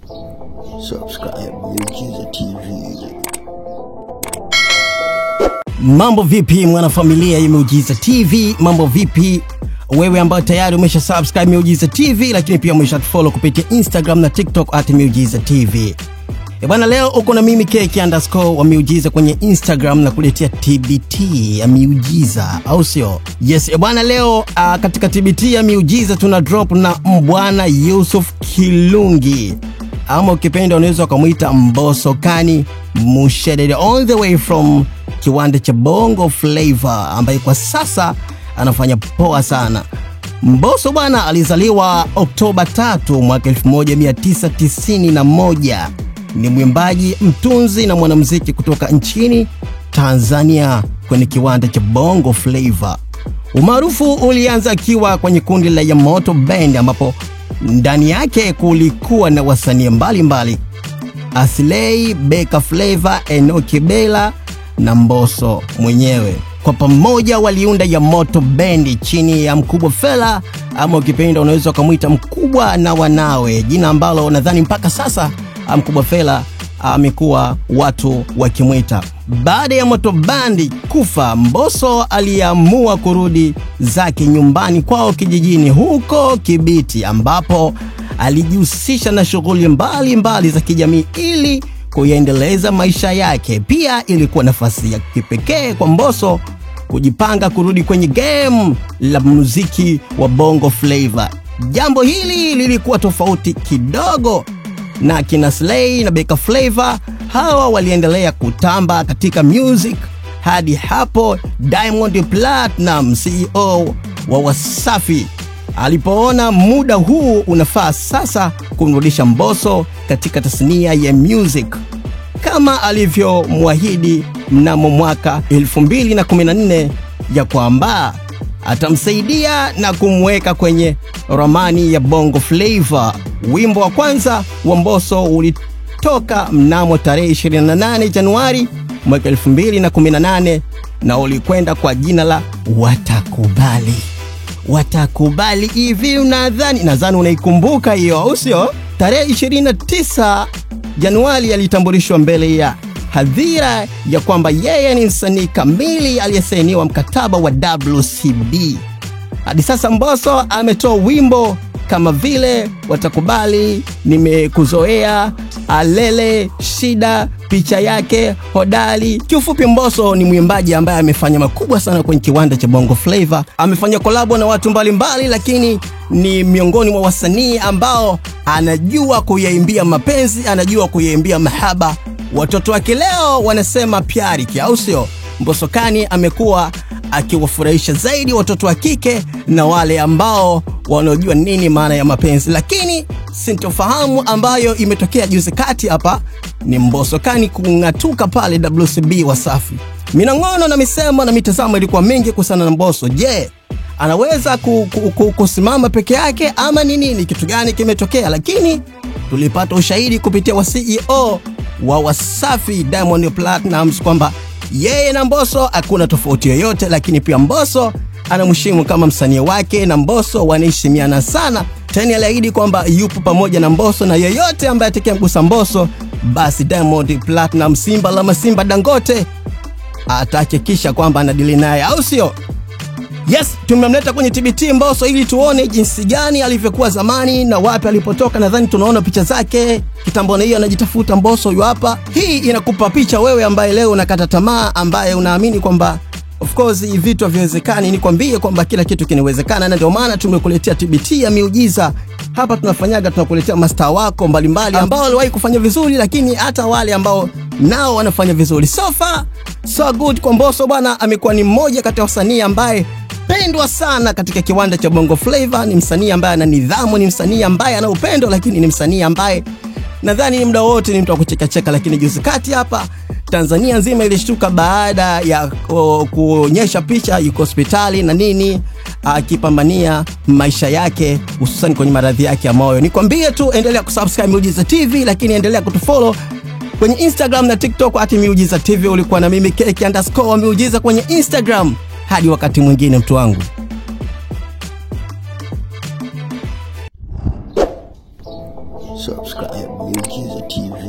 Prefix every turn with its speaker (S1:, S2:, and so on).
S1: Subscribe Miujiza TV.
S2: Mambo vipi mwanafamilia ya Miujiza TV? Mambo vipi wewe ambao tayari umesha subscribe Miujiza TV lakini pia umesha follow kupitia Instagram na TikTok @Miujiza TV. Bwana, leo uko na mimi KK_ wa Miujiza kwenye Instagram na kuletea TBT ya Miujiza, au sio? Yes, bwana, leo katika TBT ya Miujiza tuna drop na Mbwana Yusuf Kilungi, ama ukipenda unaweza kumuita Mbosso Kani Mushedede, all the way from kiwanda cha Bongo Flava, ambaye kwa sasa anafanya poa sana. Mbosso bwana alizaliwa Oktoba 3 mwaka 1991. Ni mwimbaji, mtunzi na mwanamuziki kutoka nchini Tanzania kwenye kiwanda cha Bongo Flava. Umaarufu ulianza akiwa kwenye kundi la Yamoto Band, ambapo ndani yake kulikuwa na wasanii mbalimbali: Aslay, Beka Flavor, Enoki Bella na Mbosso mwenyewe. Kwa pamoja waliunda Yamoto Band chini ya Mkubwa Fella, ama ukipenda unaweza kumuita Mkubwa na wanawe, jina ambalo nadhani mpaka sasa Mkubwa Fella amekuwa watu wakimuita. Baada ya Yamoto Band kufa, Mbosso aliamua kurudi zake nyumbani kwao kijijini huko Kibiti, ambapo alijihusisha na shughuli mbalimbali za kijamii ili kuendeleza maisha yake. Pia ilikuwa nafasi ya kipekee kwa Mbosso kujipanga kurudi kwenye game la muziki wa Bongo Flava. Jambo hili lilikuwa tofauti kidogo na kina Aslay na Beka Flavor. Hawa waliendelea kutamba katika music hadi hapo Diamond Platinum, CEO wa Wasafi, alipoona muda huu unafaa sasa kumrudisha Mbosso katika tasnia ya music kama alivyomwahidi mnamo mwaka 2014 ya kwamba atamsaidia na kumweka kwenye ramani ya Bongo Flava. Wimbo wa kwanza wa Mbosso ulitoka mnamo tarehe 28 Januari mwaka 2018 na ulikwenda kwa jina la Watakubali. Watakubali hivi, nadhani unaikumbuka hiyo, au sio? Tarehe 29 Januari alitambulishwa mbele ya hadhira ya kwamba yeye ni msanii kamili aliyesainiwa mkataba wa WCB. Hadi sasa Mbosso ametoa wimbo kama vile Watakubali, Nimekuzoea, Alele, Shida, Picha Yake, Hodari. Kiufupi, Mbosso ni mwimbaji ambaye amefanya makubwa sana kwenye kiwanda cha Bongo Flava. Amefanya kolabo na watu mbalimbali, lakini ni miongoni mwa wasanii ambao anajua kuyaimbia mapenzi, anajua kuyaimbia mahaba. Watoto wake leo wanasema pyari, au sio? Mbosso Kani amekuwa akiwafurahisha zaidi watoto wa kike na wale ambao wanaojua nini maana ya mapenzi. Lakini sintofahamu ambayo imetokea juzi kati hapa ni Mbosso Kani kung'atuka pale WCB Wasafi. Minong'ono na misemo na mitazamo ilikuwa mingi kuhusiana na Mbosso. Je, anaweza kusimama peke yake ama ni nini? Kitu gani kimetokea? Lakini tulipata ushahidi kupitia wa CEO wa Wasafi Diamond Platinum kwamba yeye na Mbosso hakuna tofauti yoyote, lakini pia Mbosso anamheshimu kama msanii wake na Mbosso wanaheshimiana sana. Tena aliahidi kwamba yupo pamoja na Mbosso na yeyote ambaye atakayemgusa Mbosso basi Diamond Platinum, Simba la Masimba Dangote, atahakikisha kwamba anadili naye, au sio? Yes, tumemleta kwenye TBT Mbosso ili tuone jinsi gani alivyokuwa zamani na wapi alipotoka. Nadhani tunaona picha zake kitambo, na hiyo anajitafuta Mbosso yu hapa. Hii inakupa picha wewe ambaye leo unakata tamaa, ambaye unaamini kwamba of course vitu haviwezekani. Nikwambie kwamba kila kitu kinawezekana, na ndio maana tumekuletea TBT ya Miujiza. Hapa tunakuletea mastaa wako mbalimbali ambao waliwahi kufanya vizuri, lakini hata wale ambao nao wanafanya vizuri. So far so good kwa Mbosso bwana. Amekuwa ni mmoja kati ya wasanii ambaye pendwa sana katika kiwanda cha Bongo Flava. Ni msanii ambaye ana nidhamu, ni msanii ambaye ana upendo, lakini ni msanii ambaye nadhani ni muda wote ni mtu wa kucheka. Lakini juzi kati hapa Tanzania nzima ilishtuka baada ya kuonyesha picha yuko hospitali na nini, akipambania maisha yake hususan kwenye maradhi yake ya moyo. Nikwambie tu endelea kusubscribe Miujiza TV, lakini endelea kutufollow kwenye Instagram na TikTok @Miujiza TV. Ulikuwa na mimi KK_ Miujiza kwenye Instagram. Hadi wakati mwingine mtu wangu.
S1: Subscribe Miujiza TV.